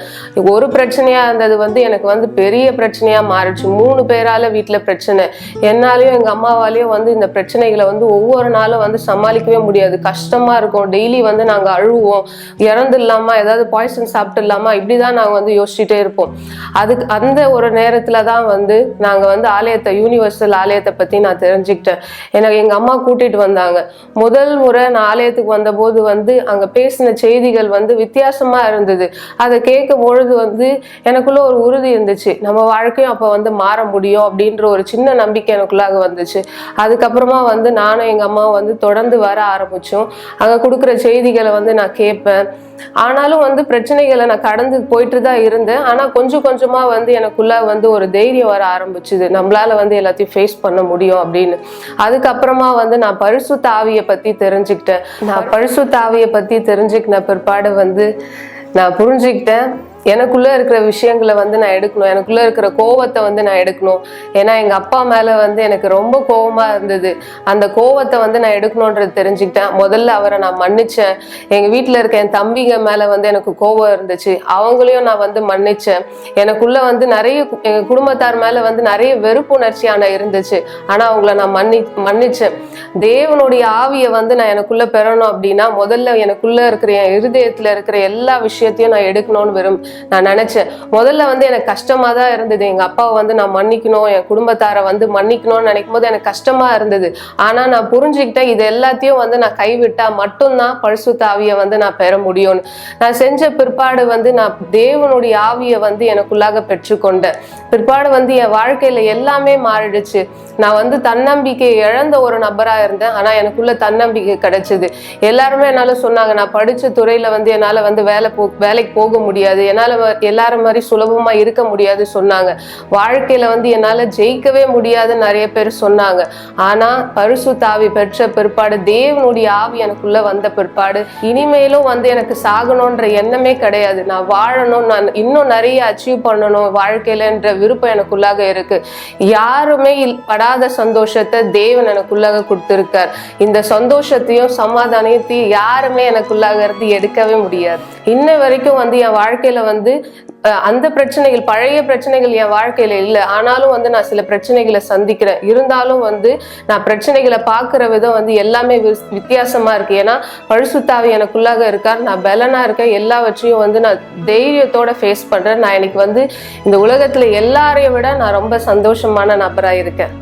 Speaker 5: ஒரு பிரச்சனையா இருந்தது வந்து எனக்கு வந்து பெரிய பிரச்சனையா மாறிடுச்சு. 3 பேரால வீட்டுல பிரச்சனை. என்னாலையும் எங்க அம்மாவாலையும் வந்து இந்த பிரச்சனைகளை வந்து ஒவ்வொரு நாளும் வந்து சமாளிக்கவே முடியாது. கஷ்டமா இருக்கும். டெய்லி வந்து நாங்க அழுவோம், இறந்துடலாமா, ஏதாவது பாய்சன் சாப்பிட்டுடலாமா, இப்படிதான் நாங்க வந்து யோசிச்சுட்டே இருப்போம். அதுக்கு அந்த ஒரு நேரத்துலதான் வந்து நாங்க வந்து யூனிவர்சல் ஆலயத்தை பத்தி நான் தெரிஞ்சுக்கிட்டேன். எனக்கு எங்க அம்மா கூட்டிட்டு வந்தாங்க. முதல் முறை நான் ஆலயத்துக்கு வந்த போது வந்து அங்க பேசின செய்திகள் வந்து வித்தியாசமா இருந்தது. அதை கேட்கும் பொழுது வந்து எனக்குள்ள ஒரு உறுதி இருந்துச்சு, நம்ம வாழ்க்கையும் அப்ப வந்து மாற முடியும் அப்படின்ற ஒரு சின்ன நம்பிக்கை எனக்குள்ளாக வந்துச்சு. அதுக்கப்புறமா வந்து நானும் எங்க அம்மாவும் வந்து தொடர்ந்து வர ஆரம்பிச்சோம். அங்க கொடுக்குற செய்திகளை வந்து நான் கேட்பேன். ஆனாலும் வந்து பிரச்சனைகளை நான் கடந்து போயிட்டு தான் இருந்தேன். ஆனா கொஞ்சம் கொஞ்சமா வந்து எனக்குள்ள வந்து ஒரு தைரியம் வர ஆரம்பிச்சுது, நம்மளால வந்து எல்லாத்தையும் ஃபேஸ் பண்ண முடியும் அப்படின்னு. அதுக்கப்புறமா வந்து நான் பரிசுத்த ஆவியை பத்தி தெரிஞ்சுக்கிட்டேன். நான் பரிசுத்த ஆவியை பத்தி தெரிஞ்சுக்கின பிற்பாடு வந்து நான் புரிஞ்சுக்கிட்டேன், எனக்குள்ள இருக்கிற விஷயங்களை வந்து நான் எடுக்கணும், எனக்குள்ள இருக்கிற கோவத்தை வந்து நான் எடுக்கணும். ஏன்னா எங்க அப்பா மேல வந்து எனக்கு ரொம்ப கோவமா இருந்தது. அந்த கோவத்தை வந்து நான் எடுக்கணும்ன்றது தெரிஞ்சுக்கிட்டேன். முதல்ல அவரை நான் மன்னிச்சேன். எங்க வீட்டுல இருக்க என் தம்பிங்க மேல வந்து எனக்கு கோவம் இருந்துச்சு, அவங்களையும் நான் வந்து மன்னிச்சேன். எனக்குள்ள வந்து எங்க குடும்பத்தார் மேல வந்து நிறைய வெறுப்புணர்ச்சியான இருந்துச்சு. ஆனா அவங்கள நான் மன்னிச்சேன். தேவனுடைய ஆவியை வந்து நான் எனக்குள்ள பெறணும் அப்படின்னா முதல்ல எனக்குள்ள இருக்கிற என் இருதயத்துல இருக்கிற எல்லா விஷயத்தையும் நான் எடுக்கணும்னு நான் நினைச்சேன். முதல்ல வந்து எனக்கு கஷ்டமா தான் இருந்தது. எங்க அப்பாவை வந்து நான் மன்னிக்கணும், என் குடும்பத்தாரை வந்து மன்னிக்கணும்னு நினைக்கும் போது எனக்கு கஷ்டமா இருந்தது. ஆனா நான் புரிஞ்சுக்கிட்டேன், இது எல்லாத்தையும் வந்து நான் கைவிட்டா மட்டும்தான் பரிசுத்த ஆவியை வந்து நான் பெற முடியும்னு. நான் செஞ்ச பிற்பாடு வந்து நான் தேவனுடைய ஆவியை வந்து எனக்குள்ளாக பெற்றுக்கொண்டேன். பிற்பாடு வந்து என் வாழ்க்கையில எல்லாமே மாறிடுச்சு. நான் வந்து தன்னம்பிக்கை இழந்த ஒரு நபரா இருந்தேன், ஆனா எனக்குள்ள தன்னம்பிக்கை கிடைச்சது. எல்லாருமே என்னால சொன்னாங்க, நான் படிச்ச துறையில வந்து என்னால வந்து வேலைக்கு போக முடியாது, என்னால எல்லாரும் மாதிரி சுலபமா இருக்க முடியாது சொன்னாங்க. வாழ்க்கையில வந்து என்னால ஜெயிக்கவே முடியாதுன்னு நிறைய பேர் சொன்னாங்க. ஆனா பரிசுத்த ஆவி பெற்ற பிற்பாடு, தேவனுடைய ஆவி எனக்குள்ள வந்த பிற்பாடு, இனிமேலும் வந்து எனக்கு சாகணும்ன்ற எண்ணமே கிடையாது. நான் வாழணும், நான் இன்னும் நிறைய அச்சீவ் பண்ணணும் வாழ்க்கையிலன்ற விருப்பம் எனக்குள்ளாக இருக்கு. யாருமே படாத சந்தோஷத்தை தேவன் எனக்குள்ளாக கொடுத்திருக்கார். இந்த சந்தோஷத்தையும் சமாதானத்தையும் யாருமே எனக்குள்ளாக இருந்து எடுக்கவே முடியாது. இன்ன வரைக்கும் வந்து என் வாழ்க்கையில வந்து அந்த பிரச்சனைகள், பழைய பிரச்சனைகள் என் வாழ்க்கையில இல்லை. ஆனாலும் வந்து நான் சில பிரச்சனைகளை சந்திக்கிறேன். இருந்தாலும் வந்து நான் பிரச்சனைகளை பார்க்கிற விதம் வந்து எல்லாமே வித்தியாசமா இருக்கு. ஏன்னா பரிசுத்த ஆவி எனக்குள்ளாக இருக்கார், நான் பலனா இருக்கேன், எல்லாவற்றையும் வந்து நான் தைரியத்தோட ஃபேஸ் பண்றேன். நான் இன்னைக்கு வந்து இந்த உலகத்துல எல்லாரையும் விட நான் ரொம்ப சந்தோஷமான நபரா இருக்கேன்.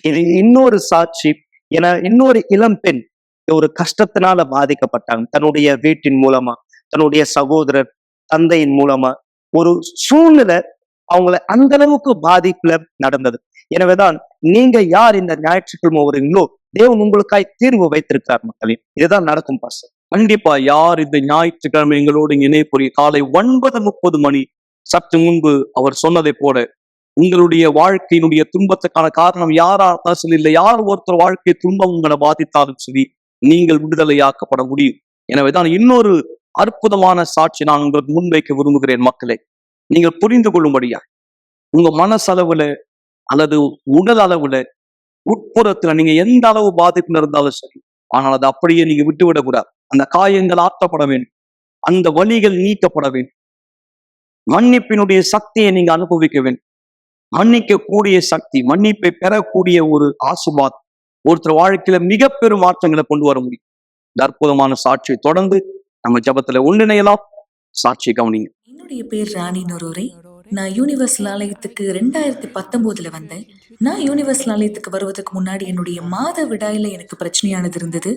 Speaker 3: இது இன்னொரு சாட்சி. ஏன்னா இன்னொரு இளம் பெண் ஒரு கஷ்டத்தினால பாதிக்கப்பட்டாங்க. தன்னுடைய வீட்டின் மூலமா, தன்னுடைய சகோதரர், தந்தையின் மூலமா ஒரு சூழ்நிலை அவங்கள அந்த அளவுக்கு பாதிப்புல நடந்தது. எனவேதான் நீங்க யார் இந்த ஞாயிற்றுக்கிழமை வருவீங்களோ, தேவன் உங்களுக்காய் தீர்வு வைத்திருக்கிறார் மக்களே. இதுதான் நடக்கும் பாஸ்டர்.
Speaker 1: கண்டிப்பா யார் இந்த ஞாயிற்றுக்கிழமை எங்களோடு இணைப்புரிய காலை 9:30 மணி சற்று முன்பு அவர் சொன்னதை போல உங்களுடைய வாழ்க்கையினுடைய துன்பத்துக்கான காரணம் யாரா இருந்தாலும் சரி, இல்லை யார் ஒருத்தர் வாழ்க்கை துன்பம் உங்களை பாதித்தாலும் சரி, நீங்கள் விடுதலையாக்கப்பட முடியும். எனவேதான் இன்னொரு அற்புதமான சாட்சி நான் உங்களுக்கு முன்வைக்க விரும்புகிறேன். மக்களே, நீங்கள் புரிந்து கொள்ளும்படியா, உங்க மனசளவுல அல்லது உடல் அளவுல உட்புறத்துல நீங்க எந்த அளவு பாதிப்புல இருந்தாலும் சரி, ஆனால் அதை அப்படியே நீங்க விட்டுவிடக்கூடாது. அந்த காயங்கள் ஆற்றப்பட வேண்டும், அந்த வலிகள் நீக்கப்பட வேண்டும், மன்னிப்பினுடைய சக்தியை நீங்க அனுபவிக்க வேண்டும். மன்னிக்க கூடிய சக்தி, மன்னிப்பை பெறக்கூடிய ஒரு ஆசீர்வாதம் ஒருத்தர் வாழ்க்கையில மிக பெரும் மாற்றங்களை கொண்டு வர முடியும். இந்த அற்புதமான சாட்சியை தொடர்ந்து நம்ம ஜபத்துல ஒன்றிணையலாம். சாட்சி கவனிங்க.
Speaker 6: என்னுடைய பேர் ராணி நொரோரை. நான் யூனிவர்சல் ஆலயத்துக்கு 2019 வந்தேன். நான் யூனிவர்சல் ஆலயத்துக்கு வருவதற்கு முன்னாடி என்னுடைய மாத விடாயில எனக்கு பிரச்சனையானது இருந்தது.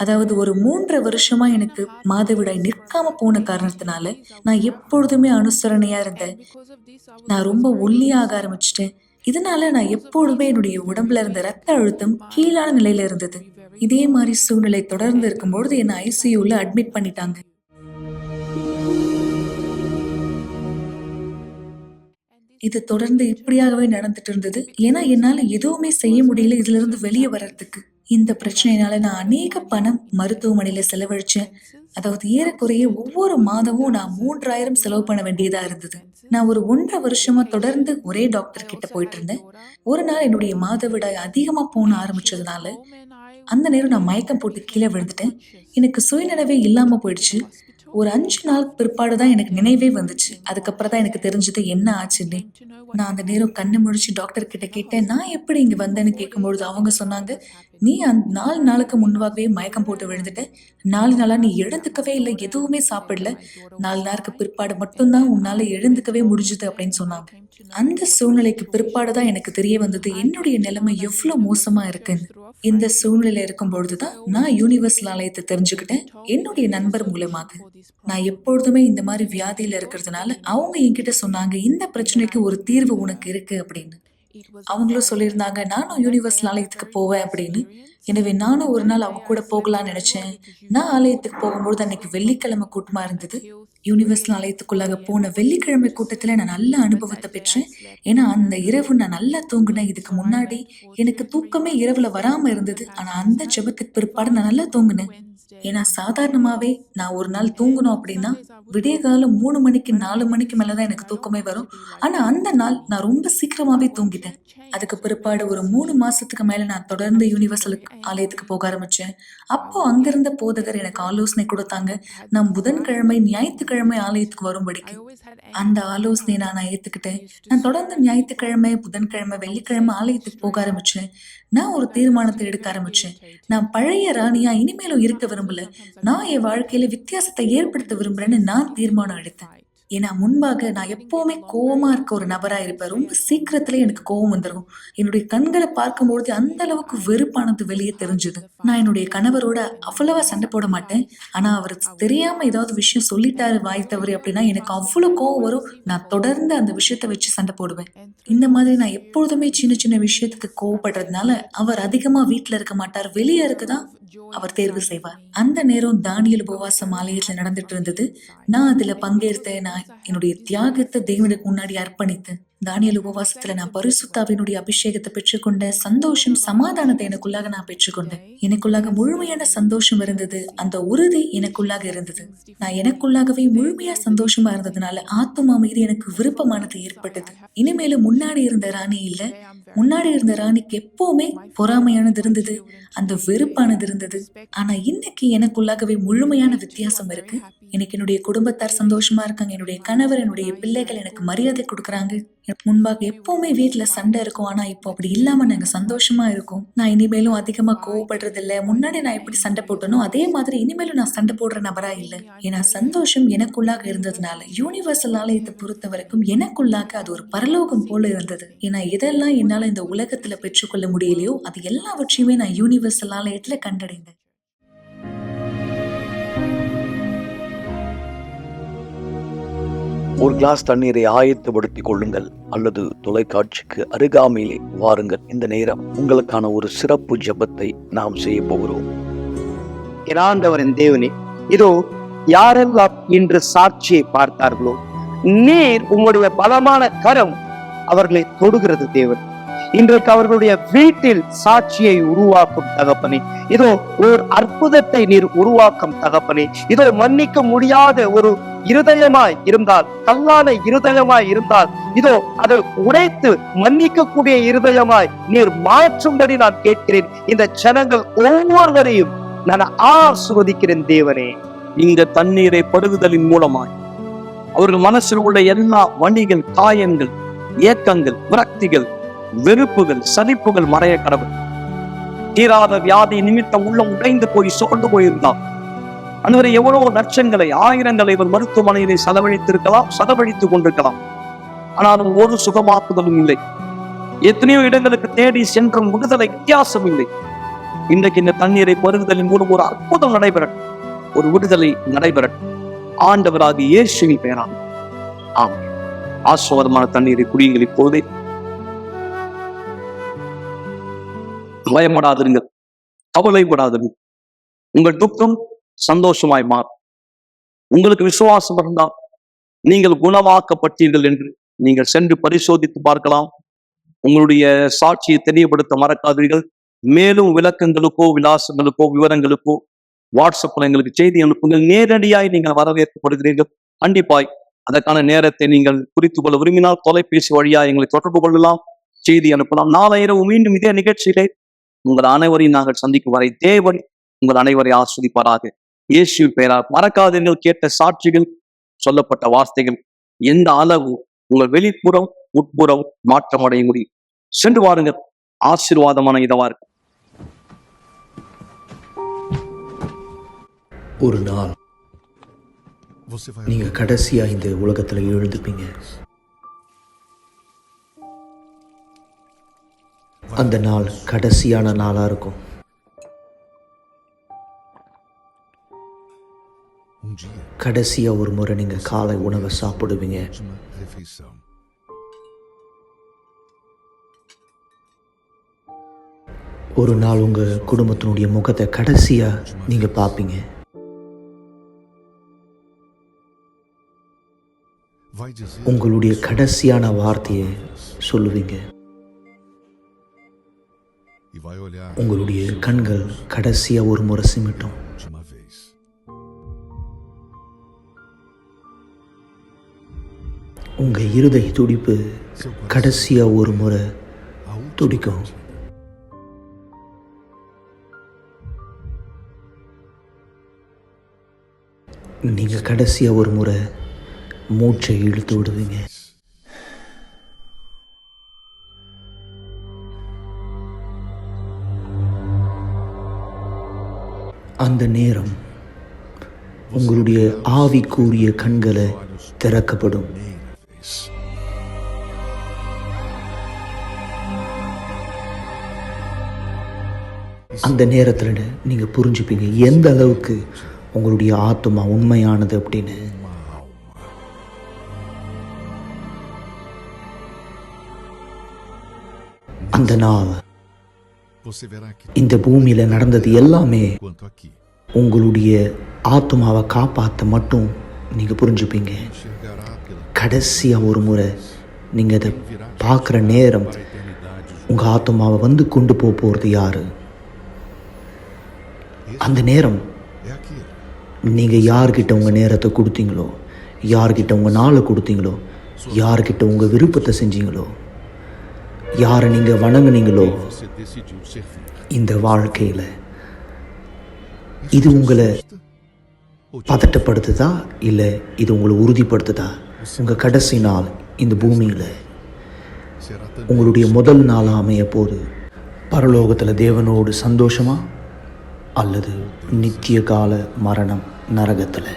Speaker 6: அதாவது ஒரு 3 வருஷமா எனக்கு மாதவிடாய் நிற்காம போன காரணத்தினால நான் எப்பொழுதுமே அனுசரணையா இருந்தேன். நான் ரொம்ப ஒல்லியாக ஆரம்பிச்சிட்டேன். இதனால நான் எப்பொழுதுமே என்னுடைய உடம்புல இருந்த ரத்த அழுத்தம் கீழான நிலையில இருந்தது. இதே மாதிரி சூழ்நிலை தொடர்ந்து இருக்கும்பொழுது என்னை ஐசியூல அட்மிட் பண்ணிட்டாங்க. இது தொடர்ந்து இப்படியாகவே நடந்துட்டு இருந்தது. ஏன்னா என்னால எதுவுமே செய்ய முடியல இதுல இருந்து வெளியே வர்றதுக்கு. இந்த பிரச்சனையினால நான் அநேக பணம் மருத்துவமனையில செலவழிச்சேன். அதாவது ஏறக்குறைய ஒவ்வொரு மாதமும் நான் 3000 செலவு பண்ண வேண்டியதா இருந்தது. நான் ஒரு 1.5 வருஷமா தொடர்ந்து ஒரே டாக்டர் கிட்ட போயிட்டு இருந்தேன். ஒரு நாள் என்னுடைய மாதவிடாய் அதிகமா போன ஆரம்பிச்சதுனால அந்த நேரம் நான் மயக்கம் போட்டு கீழே விழுந்துட்டேன். எனக்கு சுயநினைவே இல்லாம போயிடுச்சு. ஒரு 5 நாள் பிற்பாடு தான் எனக்கு நினைவே வந்துச்சு. அதுக்கப்புறம் தான் எனக்கு தெரிஞ்சது என்ன ஆச்சுன்னு. நான் அந்த நேரம் கண்ணு முழிச்சு டாக்டர் கிட்ட கேட்டேன், நான் எப்படி இங்க வந்தேன்னு கேட்கும்பொழுது அவங்க சொன்னாங்க, நீ அந்த 4 நாளுக்கு முன்பாகவே மயக்கம் போட்டு விழுந்துட்ட. 4 நாளா நீ எழுந்துக்கவே இல்லை, எதுவுமே சாப்பிடல. 4 நாளுக்கு பிற்பாடு மட்டும்தான் உன்னால எழுந்துக்கவே முடிஞ்சுது அப்படின்னு சொன்னாங்க. அந்த சூழ்நிலைக்கு பிற்பாடு தான் எனக்கு தெரிய வந்தது என்னுடைய நிலைமை எவ்வளவு மோசமா இருக்குன்னு. இந்த சூழ்நிலையில இருக்கும் பொழுதுதான் நான் யூனிவர்சல் ஆலயத்தை தெரிஞ்சுக்கிட்டேன் என்னுடைய நண்பர் மூலமாக. நான் எப்பொழுதுமே இந்த மாதிரி வியாதியில இருக்கிறதுனால அவங்க என்கிட்ட சொன்னாங்க, இந்த பிரச்சனைக்கு ஒரு தீர்வு உனக்கு இருக்கு அப்படின்னு. அவங்களும் சொல்லியிருந்தாங்க நானும் யூனிவர்சல் ஆலயத்துக்கு போவேன் அப்படின்னு. எனவே நானும் ஒரு நாள் அவங்க கூட போகலான்னு நினைச்சேன். நான் ஆலயத்துக்கு போகும்போது அன்னைக்கு வெள்ளிக்கிழமை கூட்டமா இருந்தது. யூனிவர்சல் ஆலயத்துக்குள்ளாக போன வெள்ளிக்கிழமை கூட்டத்துல நான் நல்ல அனுபவத்தை பெற்றேன். ஏன்னா அந்த இரவு நான் நல்லா தூங்கினேன். இதுக்கு முன்னாடி எனக்கு தூக்கமே இரவுல வராம இருந்தது. ஆனா அந்த ஜெபத்துக்கு பிற்பாடு நான் நல்லா தூங்கினேன். ஏன்னா சாதாரணமாவே நான் ஒரு நாள் தூங்கணும் அப்படின்னா விடிய காலம் 3 மணிக்கு 4 மணிக்கு மேலதான் எனக்கு தூக்கமே வரும். ஆனா அந்த நாள் நான் ரொம்ப சீக்கிரமாவே தூங்கிட்டேன். அதுக்கு பிற்பாடு ஒரு 3 மாசத்துக்கு மேல நான் தொடர்ந்து யூனிவர்சல் ஆலயத்துக்கு போக ஆரம்பிச்சேன். அப்போ அங்கிருந்த போதகர் எனக்கு ஆலோசனை கொடுத்தாங்க, நான் புதன்கிழமை ஞாயிற்றுக்கிழமை ஆலயத்துக்கு வரும்படிக்கு. அந்த ஆலோசனையை நான் ஏத்துக்கிட்டேன். நான் தொடர்ந்து ஞாயிற்றுக்கிழமை, புதன்கிழமை, வெள்ளிக்கிழமை ஆலயத்துக்கு போக ஆரம்பிச்சேன். நான் ஒரு தீர்மானத்தை எடுக்க ஆரம்பிச்சேன். நான் பழைய ராணியா இனிமேலும் இருக்க விரும்பல. நான் என் வாழ்க்கையில வித்தியாசத்தை ஏற்படுத்த விரும்புறேன்னு நான் தீர்மானம் எடுத்தேன். ஏன்னா முன்பாக நான் எப்பவுமே கோவமா இருக்க ஒரு நபரா இருப்பேன். ரொம்ப சீக்கிரத்துல எனக்கு கோவம் வந்துடும். என்னுடைய கண்களை பார்க்கும்போது அந்த அளவுக்கு வெறுப்பானது வெளியே தெரிஞ்சது. நான் என்னுடைய கணவரோட அவ்வளவா சண்டை போட மாட்டேன். ஆனா அவர் தெரியாம ஏதாவது விஷயம் சொல்லிட்டாரு வாய் தவறு அப்படின்னா எனக்கு அவ்வளவு கோவம் வரும். நான் தொடர்ந்து அந்த விஷயத்த வச்சு சண்டை போடுவேன். இந்த மாதிரி நான் எப்பொழுதுமே சின்ன சின்ன விஷயத்துக்கு கோவப்படுறதுனால அவர் அதிகமா வீட்டுல இருக்க மாட்டார், வெளியே இருக்குதான் அவர் தேர்வு செய்வார். அந்த நேரம் தானியேல் உபவாசம் ஆலயத்துல நடந்துட்டு இருந்தது. நான் அதுல பங்கேற்றேன். நான் என்னுடைய தியாகத்தை தேவனுக்கு முன்னாடி அர்ப்பணித்தேன். தானியேல் உபவாசத்துல நான் பரிசுத்தாவினுடைய அபிஷேகத்தை பெற்றுக்கொண்டேன். சந்தோஷம், சமாதானத்தை எனக்குள்ளாக நான் பெற்றுக்கொண்டேன். எனக்குள்ளாக முழுமையான சந்தோஷம் இருந்தது. அந்த உறுதி எனக்குள்ளாக இருந்தது. நான் எனக்குள்ளாகவே முழுமையா சந்தோஷமா இருந்ததுனால ஆத்தும அமைதி எனக்கு விருப்பமானது ஏற்பட்டது. இனிமேலும் முன்னாடி இருந்த ராணி இல்ல. முன்னாடி இருந்த ராணிக்கு எப்பவுமே பொறாமையானது இருந்தது, அந்த வெறுப்பானது இருந்தது. ஆனா இன்னைக்கு எனக்குள்ளாகவே முழுமையான வித்தியாசம் இருக்கு. எனக்கு என்னுடைய குடும்பத்தார் சந்தோஷமா இருக்காங்க. என்னுடைய கணவர், என்னுடைய பிள்ளைகள் எனக்கு மரியாதை கொடுக்குறாங்க. முன்பாக எப்பவுமே வீட்டுல சண்டை இருக்கும். ஆனா இப்போ அப்படி இல்லாம நாங்க சந்தோஷமா இருக்கோம். நான் இனிமேலும் அதிகமா கோவப்படுறது இல்ல. முன்னாடி நான் எப்படி சண்டை போட்டனோ அதே மாதிரி இனிமேலும் நான் சண்டை போடுற நபரா இல்லை. ஏன்னா சந்தோஷம் எனக்குள்ளாக இருந்ததுனால யூனிவர்சல் ஆலயத்தை பொறுத்த வரைக்கும் எனக்குள்ளாக அது ஒரு பரலோகம் போல இருந்தது. ஏன்னா எதெல்லாம் என்னால இந்த உலகத்துல பெற்றுக்கொள்ள முடியலையோ அது எல்லாவற்றையுமே நான் யூனிவர்சல் ஆலயத்துல கண்டடைந்தேன்.
Speaker 1: ஒரு கிளாஸ் தண்ணீரை ஆயத்தப்படுத்திக் கொள்ளுங்கள் அல்லது தொலைக்காட்சிக்கு அருகாமையிலே வாருங்கள். இந்த நேரம் உங்களுக்கான ஒரு சிறப்பு ஜெபத்தை நாம் செய்ய போகிறோம்.
Speaker 3: என் ஆண்டவரின் தேவனே, இதோ யாரெல்லாம் இன்று சாட்சியை பார்த்தார்களோ, நீர் உம்முடைய பலமான கரம் அவர்களை தொடுகிறது தேவன். இன்றைக்கு அவர்களுடைய வீட்டில் சாட்சியை உருவாக்கும் தகப்பனே. இதோ ஒரு அற்புதத்தை நீர் உருவாக்கும் தகப்பனே. இதோ மன்னிக்க முடியாத ஒரு இருதயமாய் இருந்தால், கல்லான இருதயமாய் இருந்தால், இதோ அதை உடைத்து மன்னிக்கக்கூடிய இருதயமாய் நீர் மாற்றும்படி நான் கேட்கிறேன். இந்த ஜனங்கள் ஒவ்வொருவரையும் நான் ஆசீர்வதிக்கிறேன் தேவனே.
Speaker 1: இந்த தண்ணீரை பருகுதலின் மூலமாய் அவர்கள் மனசில் உள்ள எல்லா வணிகள், காயங்கள், ஏக்கங்கள், விரக்திகள், வெறுப்புகள், சலிப்புகள் மறைய கடவுள். தீராத வியாதி நிமித்தம் உள்ளம் உடைந்து போய் சோர்ந்து போயிருந்தார். அன்றுவரை எவ்வளவு லட்சங்களை, ஆயிரங்களை இவர் மருத்துவமனையிலே செலவழித்திருக்கலாம், செலவழித்துக் கொண்டிருக்கலாம். ஆனாலும் ஒரு சுகமாக்குதலும் இல்லை. எத்தனையோ இடங்களுக்கு தேடி சென்றும் விடுதலை வித்தியாசம் இல்லை. இன்றைக்கு இந்த தண்ணீரை பருகுதலின் மூலம் ஒரு அற்புதம் நடைபெறட்டும், ஒரு விடுதலை நடைபெறட்டும். ஆண்டவராகிய இயேசுவின் பெயரால் ஆமென். ஆசீர்வாதமான தண்ணீரை குடியுங்கள். இப்போதே பயப்படாதிருங்கள், கவலைப்படாதிருங்கள். உங்கள் துக்கம் சந்தோஷமாய் மாறும். உங்களுக்கு விசுவாசம் இருந்தால் நீங்கள் குணமாக்கப்பட்டீர்கள் என்று நீங்கள் சென்று பரிசோதித்து பார்க்கலாம். உங்களுடைய சாட்சியை தெரியப்படுத்த மறக்காதீர்கள். மேலும் விளக்கங்களுக்கோ, விலாசங்களுக்கோ, விவரங்களுக்கோ வாட்ஸ்அப்ல எங்களுக்கு செய்தி அனுப்புங்கள். நேரடியாய் நீங்கள் வரவேற்கப்படுகிறீர்கள். கண்டிப்பாய் அதற்கான நேரத்தை நீங்கள் குறித்து கொள்ள விரும்பினால் தொலைபேசி வழியாக எங்களை தொடர்பு கொள்ளலாம், செய்தி அனுப்பலாம். நாளை இரவு மீண்டும் இதே நிகழ்ச்சியிலே உங்கள் அனைவரையும் நாங்கள் சந்திக்கும் வரை தேவன் உங்கள் அனைவரை ஆஸ்வதிப்பாராக. இயேசு பெயரால் மறக்காதீர்கள். கேட்ட சாட்சிகள், சொல்லப்பட்ட வார்த்தைகள் எந்த அளவு உங்கள் வெளிப்புறம் உட்புறம் மாற்றம் அடைய முடியும். சென்று வாருங்கள். ஆசீர்வாதமான இதவா இருக்கும்.
Speaker 7: ஒரு நாள் நீங்க கடைசியா இந்த உலகத்துல எழுந்துப்பீங்க. அந்த நாள் கடைசியான நாளா இருக்கும். கடைசியா ஒரு முறை நீங்க காலை உணவை சாப்பிடுவீங்க. ஒரு நாள் உங்க குடும்பத்தினுடைய முகத்தை கடைசியா நீங்க பார்ப்பீங்க. உங்களுடைய கடைசியான வார்த்தையை சொல்லுவீங்க. உங்களுடைய கண்கள் கடைசியா ஒரு முறை சிமிட்டும். உங்க இருதய துடிப்பு கடைசியா ஒரு முறை துடிக்கும். நீங்க கடைசியா ஒரு முறை மூச்சை இழுத்து விடுவீங்க. அந்த நேரம் உங்களுடைய ஆவிக்குரிய கண்களை திறக்கப்படும். அந்த நேரத்தில் நீங்க புரிஞ்சுப்பீங்க எந்த அளவுக்கு உங்களுடைய ஆத்மா உண்மையானது அப்படின்னு. அந்த நாள் இந்த பூமியில நடந்தது எல்லாமே உங்களுடைய ஆத்மாவை காப்பாற்ற மட்டும் நீங்க புரிஞ்சுப்பீங்க. கடைசியா ஒரு முறை நீங்க அதை பார்க்குற நேரம் உங்க ஆத்மாவை வந்து கொண்டு போறது யாரு? அந்த நேரம் நீங்க யார்கிட்ட உங்க நேரத்தை கொடுத்தீங்களோ, யார்கிட்ட உங்க நாளை கொடுத்தீங்களோ, யார்கிட்ட உங்க விருப்பத்தை செஞ்சீங்களோ, யாரை நீங்க வணங்குனீங்களோ, இந்த வாழ்க்கையில இது உங்களை பதட்டப்படுத்துதா இல்ல இது உங்களை உறுதிப்படுத்துதா? உங்க கடைசி நாள் இந்த பூமியில உங்களுடைய முதல் நாள் அமைய போது பரலோகத்துல தேவனோடு சந்தோஷமா அல்லது நித்திய கால மரணம் நரகத்துல?